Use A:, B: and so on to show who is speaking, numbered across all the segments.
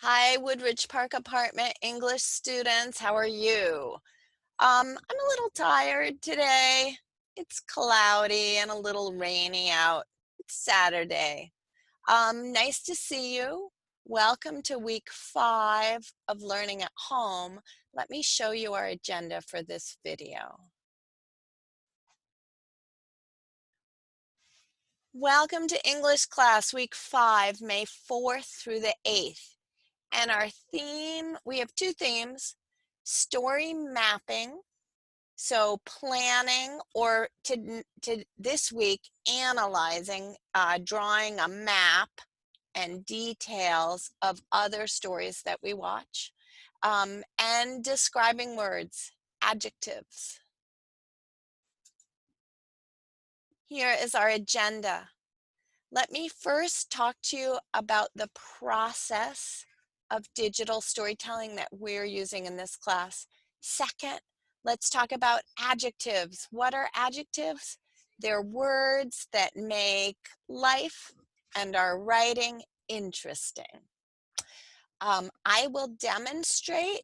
A: Hi, Woodridge Park Apartment English students. How are you? I'm a little tired today. It's cloudy and a little rainy out. It's Saturday. Nice to see you. Welcome to week 5 of Learning at Home. Let me show you our agenda for this video. Welcome to English class, week 5, May 4th through the 8th. And our theme, we have 2 themes: story mapping, so planning, or to this week, analyzing, drawing a map and details of other stories that we watch, and describing words, adjectives. Here is our agenda. Let me first talk to you about the process of digital storytelling that we're using in this class. Second, let's talk about adjectives. What are adjectives? They're words that make life and our writing interesting. I will demonstrate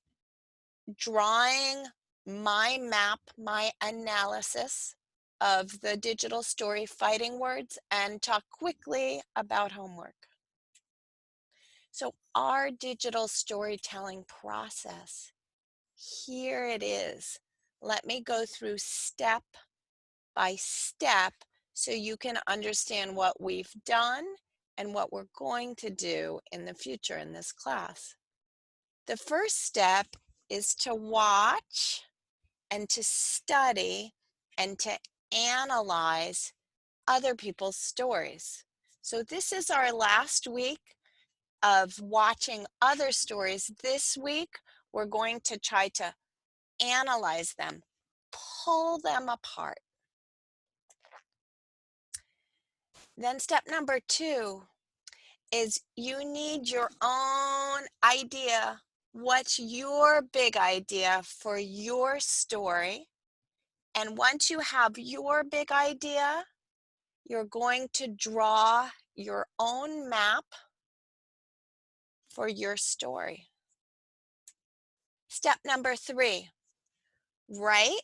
A: drawing my map, my analysis of the digital story fighting words, and talk quickly about homework. So our digital storytelling process, here it is. Let me go through step by step so you can understand what we've done and what we're going to do in the future in this class. The first step is to watch and to study and to analyze other people's stories. So this is our last week of watching other stories. This week, we're going to try to analyze them, pull them apart. Then step number 2 is you need your own idea. What's your big idea for your story? And once you have your big idea, you're going to draw your own map for your story. Step number 3, write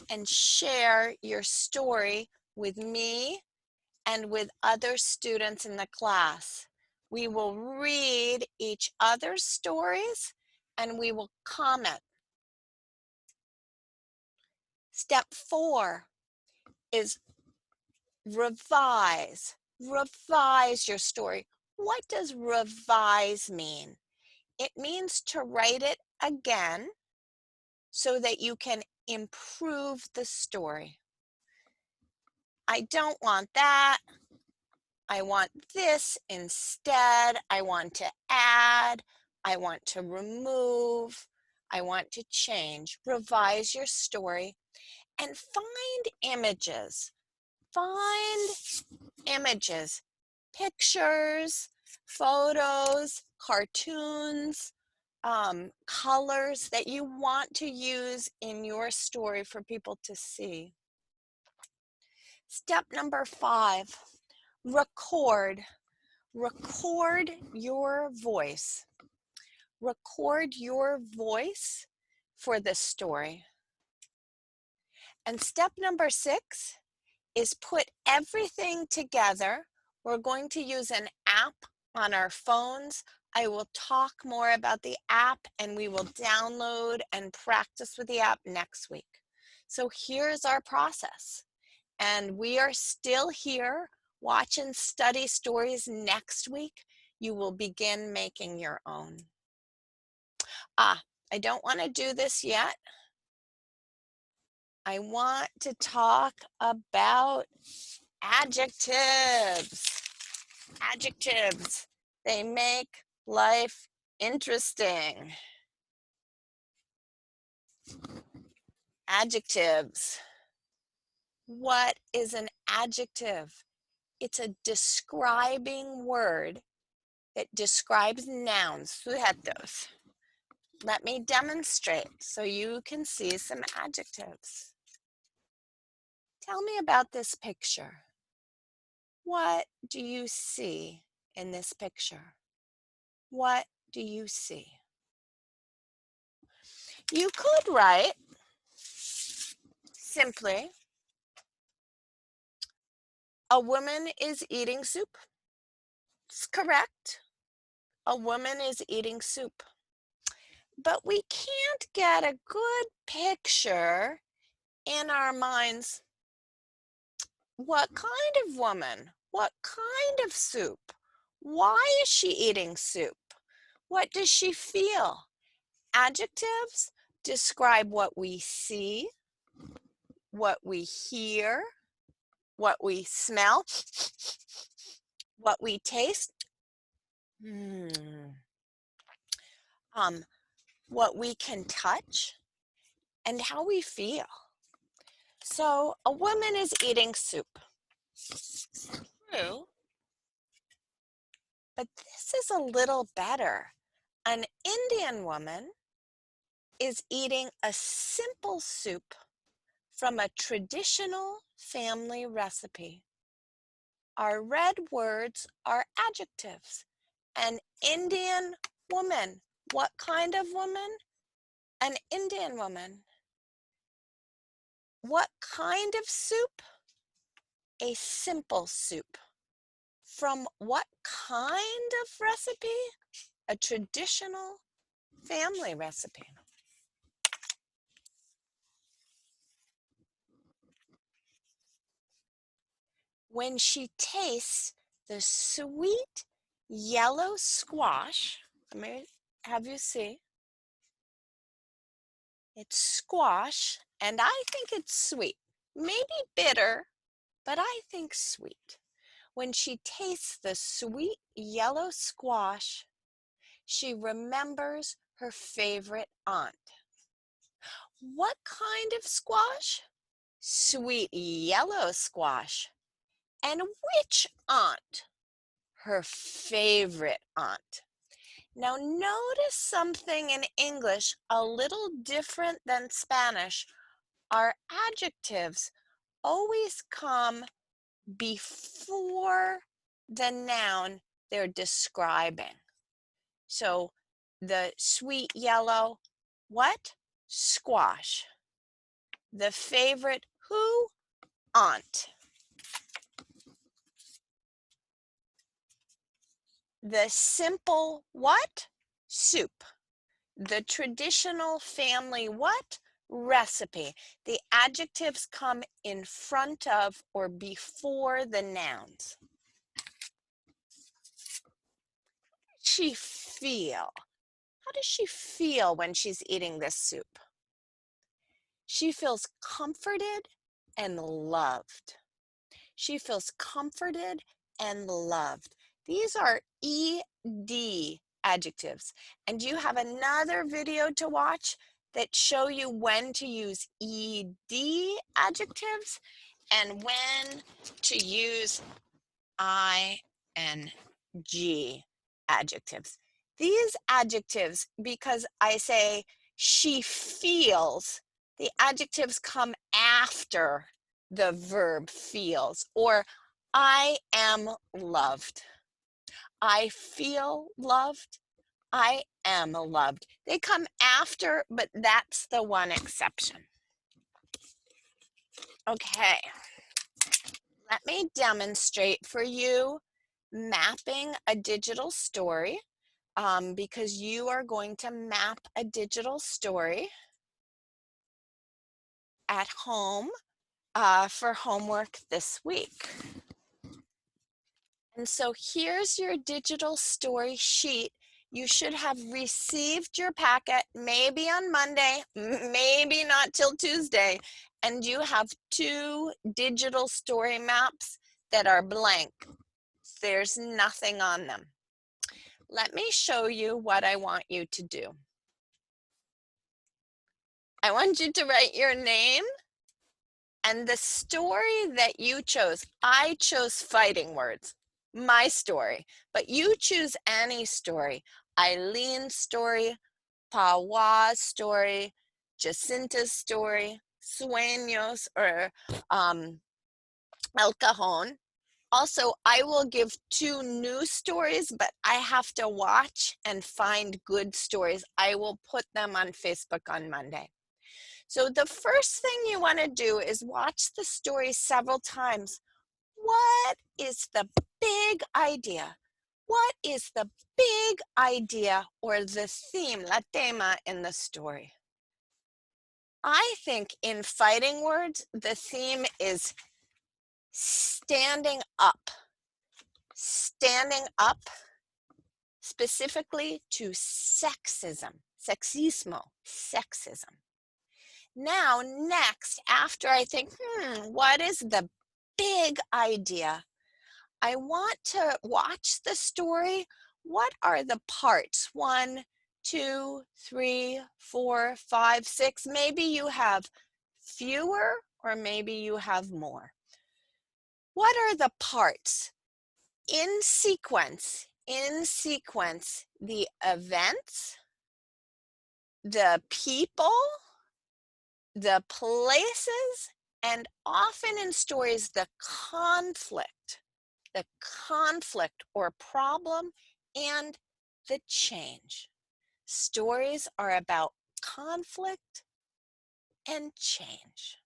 A: and share your story with me and with other students in the class. We will read each other's stories and we will comment. Step 4 is revise. Revise your story. What does revise mean? It means to write it again so that you can improve the story. I don't want that. I want this instead. I want to add. I want to remove. I want to change. Revise your story and find images. Find images, pictures, photos, cartoons, colors that you want to use in your story for people to see. Step number 5, record. Record your voice. Record your voice for the story. And step number 6 is put everything together. We're going to use an app on our phones. I will talk more about the app and we will download and practice with the app next week. So here's our process. And we are still here. Watch and study stories next week. You will begin making your own. I don't want to do this yet. I want to talk about adjectives. Adjectives. They make life interesting. Adjectives. What is an adjective? It's a describing word that describes nouns, sujetos. Let me demonstrate so you can see some adjectives. Tell me about this picture. What do you see in this picture? What do you see? You could write simply, a woman is eating soup. It's correct. A woman is eating soup. But we can't get a good picture in our minds. What kind of woman? What kind of soup? Why is she eating soup? What does she feel? Adjectives describe what we see, what we hear, what we smell, what we taste, mm, um, what we can touch, and how we feel. So a woman is eating soup. True. But this is a little better. An Indian woman is eating a simple soup from a traditional family recipe. Our red words are adjectives. An Indian woman. What kind of woman? An Indian woman. What kind of soup? A simple soup. From what kind of recipe? A traditional family recipe. When she tastes the sweet yellow squash, let me have you see. It's squash, and I think it's sweet. Maybe bitter, but I think sweet. When she tastes the sweet yellow squash, she remembers her favorite aunt. What kind of squash? Sweet yellow squash. And which aunt? Her favorite aunt. Now notice something in English a little different than Spanish. Our adjectives always come before the noun they're describing. So the sweet yellow, what? Squash. The favorite, who? Aunt. The simple, what? Soup. The traditional family, what? Recipe. The adjectives come in front of or before the nouns. She feel? How does she feel when she's eating this soup? She feels comforted and loved. She feels comforted and loved. These are ED adjectives. And you have another video to watch that show you when to use ED adjectives and when to use ING adjectives. These adjectives, because I say she feels, the adjectives come after the verb feels, or I am loved. I feel loved. I am loved. They come after, but that's the one exception. Okay, let me demonstrate for you mapping a digital story, because you are going to map a digital story at home for homework this week. And so here's your digital story sheet. You should have received your packet maybe on Monday, maybe not till Tuesday. And you have 2 digital story maps that are blank. There's nothing on them. Let me show you what I want you to do. I want you to write your name and the story that you chose. I chose fighting words, my story, but you choose any story. Eileen's story, Pawa's story, Jacinta's story, Sueños, or El Cajon. Also, I will give 2 new stories, but I have to watch and find good stories. I will put them on Facebook on Monday. So the first thing you want to do is watch the story several times. What is the big idea? What is the big idea or the theme, la tema, in the story? I think in fighting words, the theme is standing up. Standing up specifically to sexism, sexismo, sexism. Now, next, after I think, what is the big idea? I want to watch the story. What are the parts? 1, 2, 3, 4, 5, 6. Maybe you have fewer or maybe you have more. What are the parts? In sequence, the events, the people, the places, and often in stories, the conflict or problem, and the change. Stories are about conflict and change.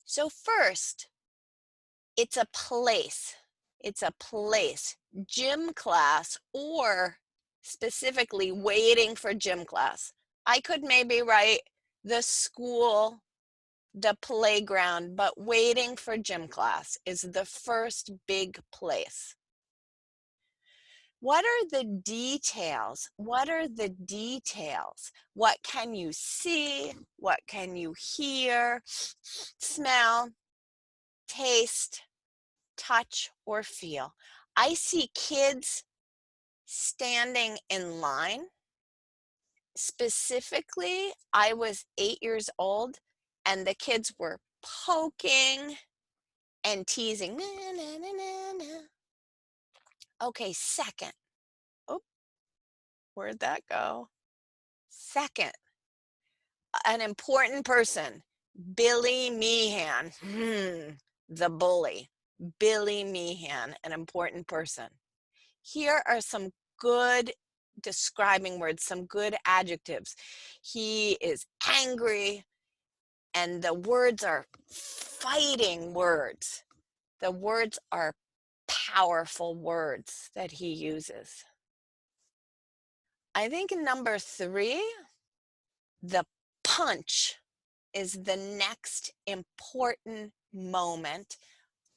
A: So first, it's a place. It's a place, gym class, or specifically waiting for gym class. I could maybe write the school, the playground, but waiting for gym class is the first big place. What are the details? What are the details? What can you see? What can you hear, smell, taste, touch, or feel? I see kids standing in line. Specifically, I was 8 years old and the kids were poking and teasing. Na, na, na, na, na. Okay, second. Oh, where'd that go? Second, an important person, Billy Meehan, the bully. Billy Meehan, an important person. Here are some good describing words, some good adjectives. He is angry, and the words are fighting words. The words are powerful words that he uses. I think number 3, the punch is the next important moment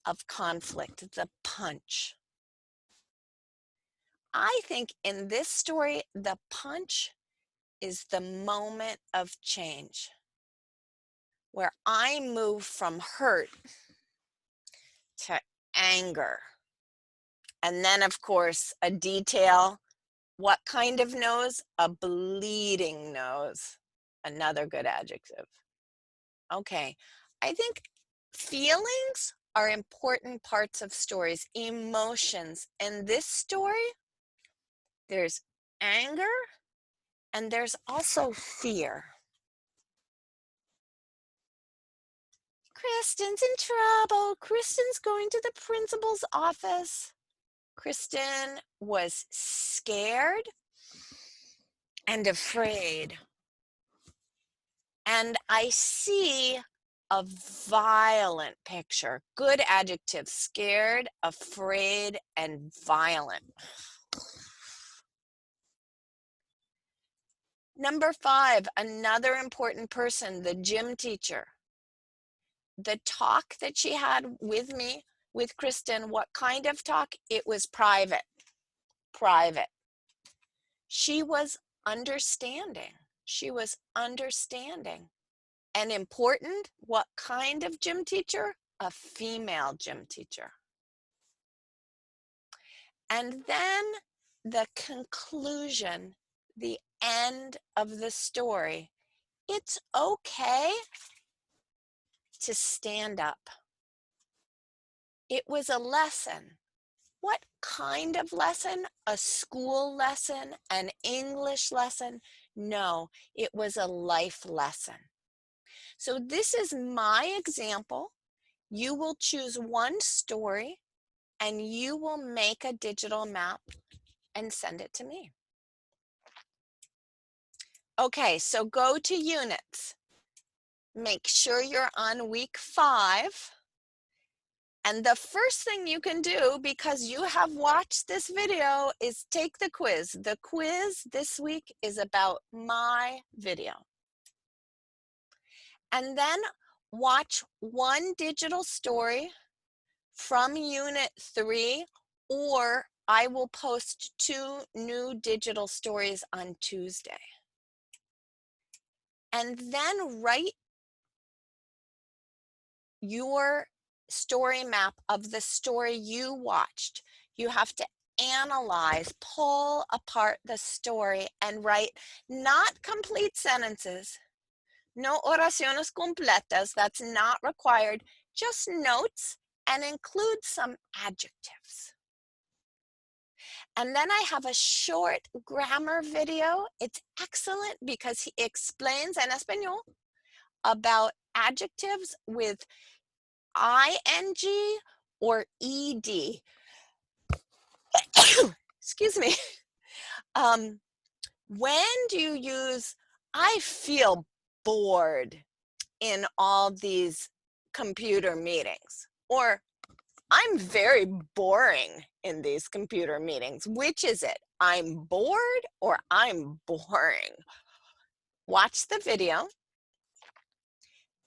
A: of conflict, the punch. I think in this story, the punch is the moment of change, where I move from hurt to anger. And then, of course, a detail. What kind of nose? A bleeding nose. Another good adjective. Okay, I think feelings are important parts of stories, emotions. In this story, there's anger and there's also fear. Kristen's in trouble. Kristen's going to the principal's office. Kristen was scared and afraid. And I see a violent picture. Good adjective, scared, afraid, and violent. Number 5, another important person, the gym teacher. The talk that she had with me, with Kristen, what kind of talk? It was private. Private. She was understanding. She was understanding. And important, what kind of gym teacher? A female gym teacher. And then the conclusion, the end of the story. It's okay to stand up. It was a lesson. What kind of lesson? A school lesson? An English lesson? No, it was a life lesson. So this is my example. You will choose one story and you will make a digital map and send it to me. Okay, so go to units. Make sure you're on week 5. And the first thing you can do, because you have watched this video, is take the quiz. The quiz this week is about my video. And then watch one digital story from Unit 3, or I will post 2 new digital stories on Tuesday. And then write your story map of the story you watched. You have to analyze, pull apart the story and write not complete sentences, no oraciones completas, that's not required, just notes, and include some adjectives. And then I have a short grammar video. It's excellent because he explains en español about adjectives with ing or ed. Excuse me. When do you use I feel bored in all these computer meetings? Or I'm very boring in these computer meetings. Which is it? I'm bored or I'm boring? Watch the video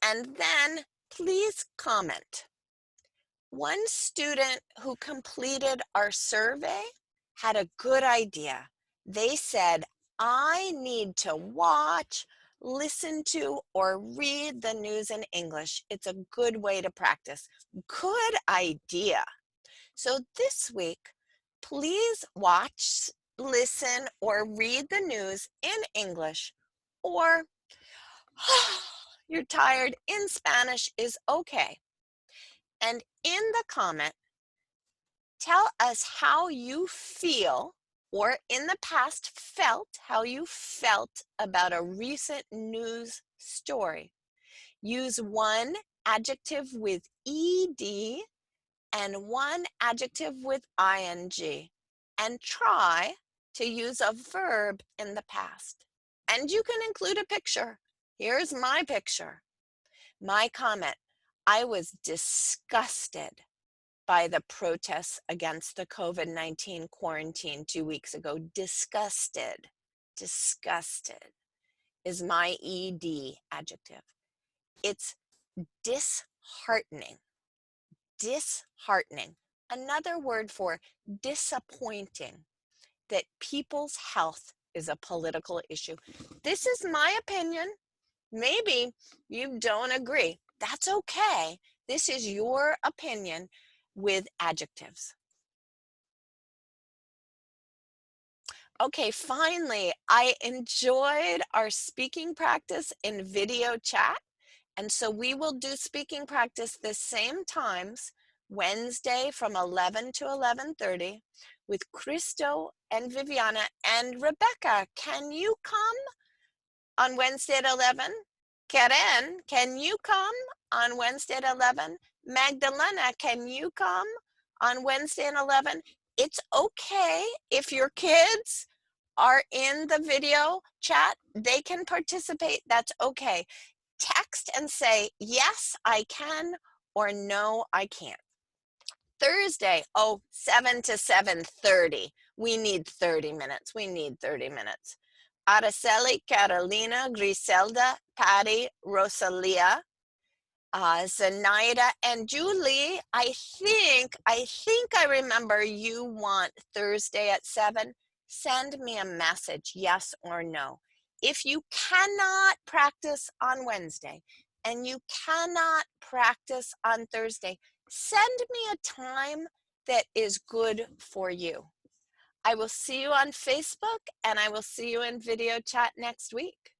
A: and then please comment. One student who completed our survey had a good idea. They said, I need to watch, listen to, or read the news in English. It's a good way to practice. Good idea. So this week, please watch, listen, or read the news in English, or you're tired in Spanish is okay. And in the comment, tell us how you feel, or in the past felt, how you felt about a recent news story. Use one adjective with ed and one adjective with ing, and try to use a verb in the past. And you can include a picture. Here's my picture. My comment, I was disgusted by the protests against the COVID-19 quarantine 2 weeks ago. Disgusted, disgusted is my ed adjective. It's disheartening, disheartening. Another word for disappointing, that people's health is a political issue. This is my opinion. Maybe you don't agree. That's okay. This is your opinion with adjectives. Okay, finally, I enjoyed our speaking practice in video chat. And so we will do speaking practice the same times, Wednesday from 11 to 11:30 with Christo and Viviana and Rebecca. Can you come on Wednesday at 11? Karen, can you come on Wednesday at 11? Magdalena, can you come on Wednesday at 11? It's okay if your kids are in the video chat, they can participate, that's okay. Text and say, yes, I can, or no, I can't. Thursday, 7 to 7:30. We need 30 minutes. We need 30 minutes. Araceli, Carolina, Griselda, Patty, Rosalia, Zenaida, and Julie. I think I remember you want Thursday at 7. Send me a message, yes or no. If you cannot practice on Wednesday and you cannot practice on Thursday, send me a time that is good for you. I will see you on Facebook and I will see you in video chat next week.